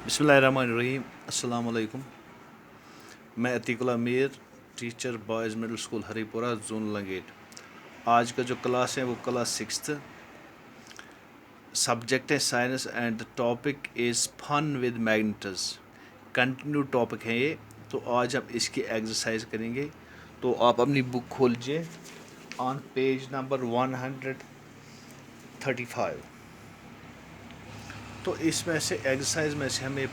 बिस्मिल्लाहिर्रहमानिर्रहीम अस्सलाम वालेकुम। मैं Atiqullah Mir, teacher boys middle school Haripura zone Langate. आज का जो क्लास है वो क्लास सिक्स्थ, सब्जेक्ट है science and the topic is fun with magnets. Continue topic है ये, तो आज हम इसकी एक्सरसाइज करेंगे। तो आप अपनी बुक खोलिए ऑन पेज नंबर 135। तो इसमें से एक्सरसाइज में से हमें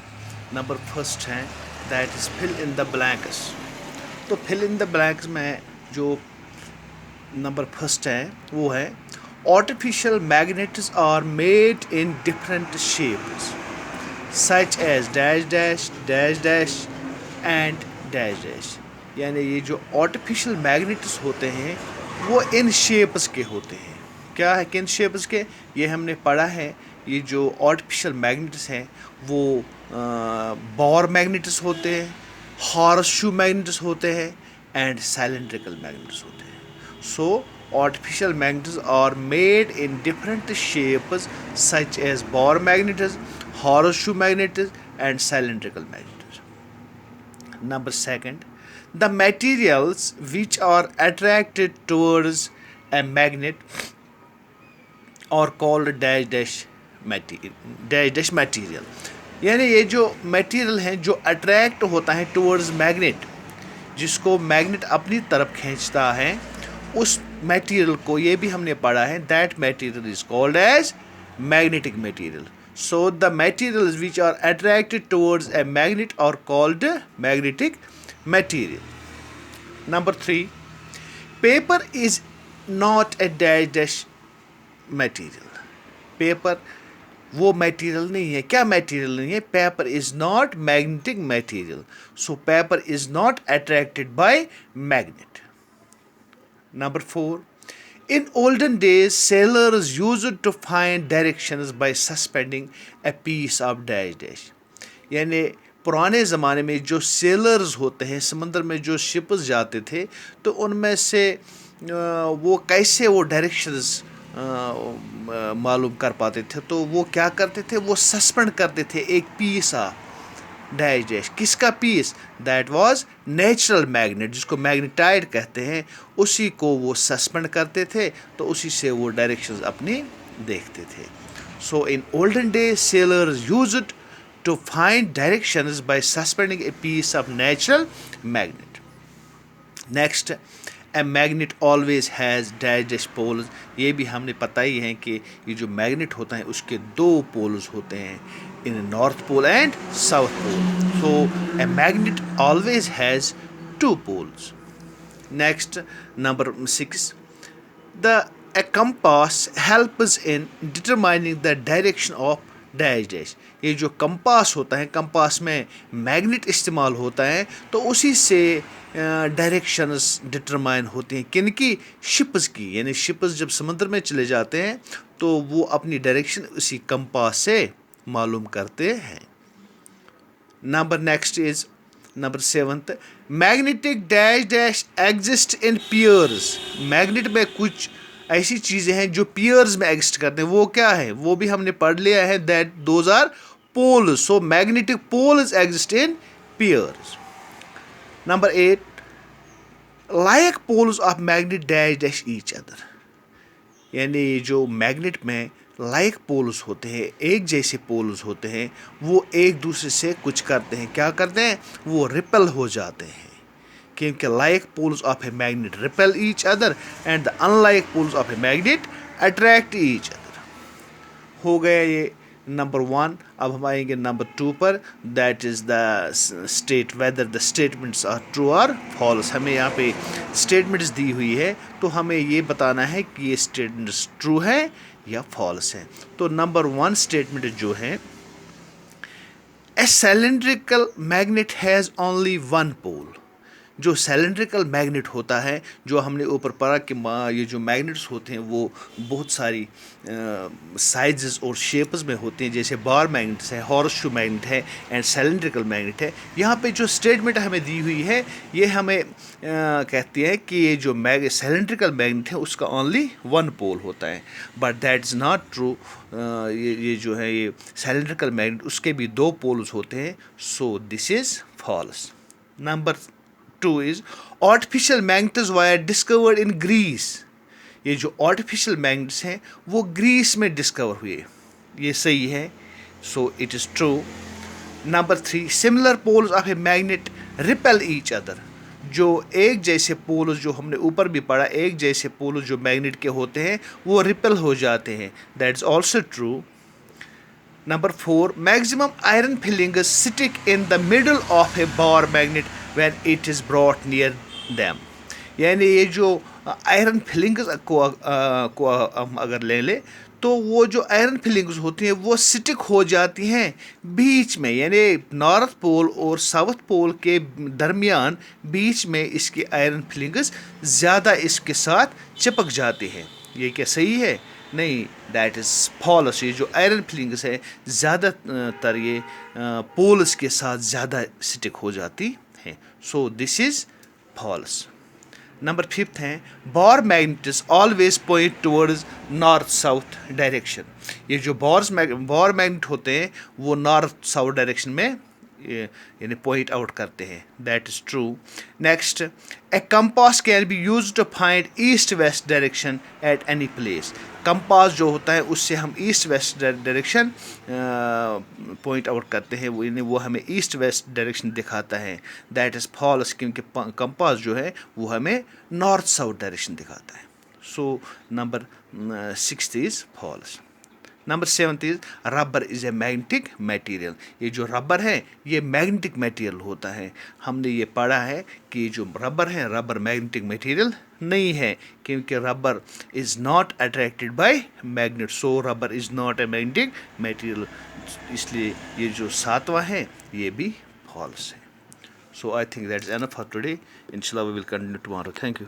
नंबर फर्स्ट है that is fill in the blanks. तो फिल इन द ब्लैंक्स में जो नंबर फर्स्ट है वो है artificial magnets are made in different shapes such as dash dash dash dash and dash dash. यानी ये जो आर्टिफिशियल मैग्नेट्स होते हैं वो इन शेप्स के होते हैं। क्या है, किन शेप्स के, ये हमने पढ़ा है। ये जो आर्टिफिशियल मैग्नेट्स हैं वो बॉर मैग्नेट्स होते हैं, हॉर्स शू मैग्नेट्स होते हैं एंड सिलेंड्रिकल मैग्नेट्स होते हैं। सो artificial magnets are made in different shapes such as bore magnets, horseshoe magnets and cylindrical magnets. Number second, the materials which are attracted towards a magnet are called dash dash material. यानी ये जो material है जो attract होता है towards magnet, जिसको magnet अपनी तरफ खींचता है, उस मटेरियल को, ये भी हमने पढ़ा है, that material is called as magnetic material. So the materials which are attracted towards a magnet are called magnetic material. Number 3, paper is not a dash dash material. Paper वो मटेरियल नहीं है. क्या मटेरियल नहीं है? Paper is not magnetic material. So paper is not attracted by magnet. Number 4, in olden days sailors used to find directions by suspending a piece of dash dash. यानी पुराने ज़माने में जो सेलर्स होते हैं, समंदर में जो शिप्स जाते थे, तो उनमें से वो कैसे वो डायरेक्शंस मालूम कर पाते थे. तो वो क्या करते थे, वो सस्पेंड करते थे एक पीस ऑफ डैश डैश. किसका piece? That was natural magnet, जिसको मैग्नेटाइड कहते हैं, उसी को वो सस्पेंड करते थे, तो उसी से वो डायरेक्शंस अपनी देखते थे. So in olden day sailors used to find directions by suspending a piece of natural magnet. Next, a magnet always has dash dash poles. ये भी हमने पता ही है कि ये जो मैग्नेट होता है उसके दो पोल्स होते हैं, in North Pole and South Pole. So a magnet always has two poles. Next, number 6, a compass helps in determining the direction of dash dash. ये जो कंपास होता है, कंपास में मैग्नेट इस्तेमाल होता है, तो उसी से डायरेक्शंस डिटरमाइन होती हैं. किन की? शिप्स की. यानी शिप्स जब समुद्र में चले जाते हैं तो वो अपनी डायरेक्शन उसी कंपास से मालूम करते हैं. Number next is number 7, magnetic dash dash exist in pairs. Magnet में कुछ ऐसी चीज़ें हैं जो पियर्स में एग्जिस्ट करते हैं. वो क्या है? वो भी हमने पढ़ लिया है, that those are poles. So magnetic poles exist in pairs. Number 8, like poles of magnet dash dash each other. यानी जो मैग्नेट में लाइक पोल्स होते हैं, एक जैसे पोल्स होते हैं, वो एक दूसरे से कुछ करते हैं. क्या करते हैं? वो रिपेल हो जाते हैं, क्योंकि like poles of a magnet repel each other and the unlike poles of a magnet attract each other. हो गया ये नंबर 1. अब हम आएंगे नंबर 2 पर, that is the state whether the statements are true और फॉल्स. हमें यहाँ पे स्टेटमेंट्स दी हुई है, तो हमें ये बताना है कि ये स्टेटमेंट्स ट्रू है या फॉल्स है. तो नंबर 1 स्टेटमेंट जो है, a cylindrical magnet has only one pole. جو سیلنڈریکل میگنیٹ ہوتا ہے، جو ہم نے اوپر پڑھا کہ یہ جو میگنیٹس ہوتے ہیں وہ بہت ساری سائزز اور شیپز میں ہوتے ہیں، جیسے بار میگنیٹس ہے، ہارس شو میگنیٹ ہے اینڈ سیلنڈریکل میگنیٹ ہے. یہاں پہ جو اسٹیٹمنٹ ہمیں دی ہوئی ہے یہ ہمیں کہتی ہے کہ یہ جو سیلنڈریکل میگنیٹ ہے اس کا اونلی ون پول ہوتا ہے، but that is not true. یہ جو ہے یہ سیلنڈریکل میگنیٹ اس کے بھی دو پولز ہوتے ہیں. So this is false. Number 2 is artificial magnets were discovered in Greece. یہ جو آرٹیفیشیل میگنیٹس ہیں وہ گریس میں ڈسکور ہوئے، یہ صحیح ہے. So it is true. Number 3 similar poles of a magnet repel each other. جو ایک جیسے پولز جو ہم نے اوپر بھی پڑھا، ایک جیسے پولز جو میگنیٹ کے ہوتے ہیں وہ ریپل ہو جاتے ہیں. That is also true. Number 4 maximum iron filings stick in the middle of a bar magnet when it is brought near them. یعنی یہ جو آئرن فلنگز کو ہم اگر لیں تو وہ جو آئرن فلنگز ہوتی ہیں وہ سٹک ہو جاتی ہیں بیچ میں، یعنی نارتھ پول اور ساؤتھ پول کے درمیان بیچ میں اس کی آئرن فلنگز زیادہ اس کے ساتھ چپک جاتے ہیں. یہ کیا صحیح ہے؟ نہیں، دیٹ از فالس. یہ جو آئرن فلنگز ہے زیادہ تر یہ پولز کے ساتھ زیادہ سٹک ہو جاتی ہیں. So this is false. Number 5 ہیں bar magnets always point towards north south direction. یہ جو بار میگنیٹ ہوتے ہیں وہ نارتھ ساؤتھ ڈائریکشن میں یعنی پوائنٹ آؤٹ کرتے ہیں. That is true. Next a compass can be use to find east west direction at any place. Compass جو ہوتا ہے اس سے ہم east west direction point out کرتے ہیں، وہ ہمیں ایسٹ ویسٹ ڈائریکشن دکھاتا ہے. دیٹ از فالس، کیونکہ کمپاس جو ہے وہ ہمیں نارتھ ساؤتھ ڈائریکشن دکھاتا ہے. So number 6 is false. Number 7 is rubber is a magnetic material. یہ جو ربر ہے یہ میگنیٹک میٹیریل ہوتا ہے. ہم نے یہ پڑھا ہے کہ جو ربر ہے ربر میگنیٹک میٹیریل نہیں ہے، کیونکہ rubber is not attracted by magnet. So rubber is not a magnetic material. اس لیے یہ جو 7واں ہے یہ بھی فالس ہے. So I think that is enough for today. انشاء اللہ we will continue tomorrow. Thank you.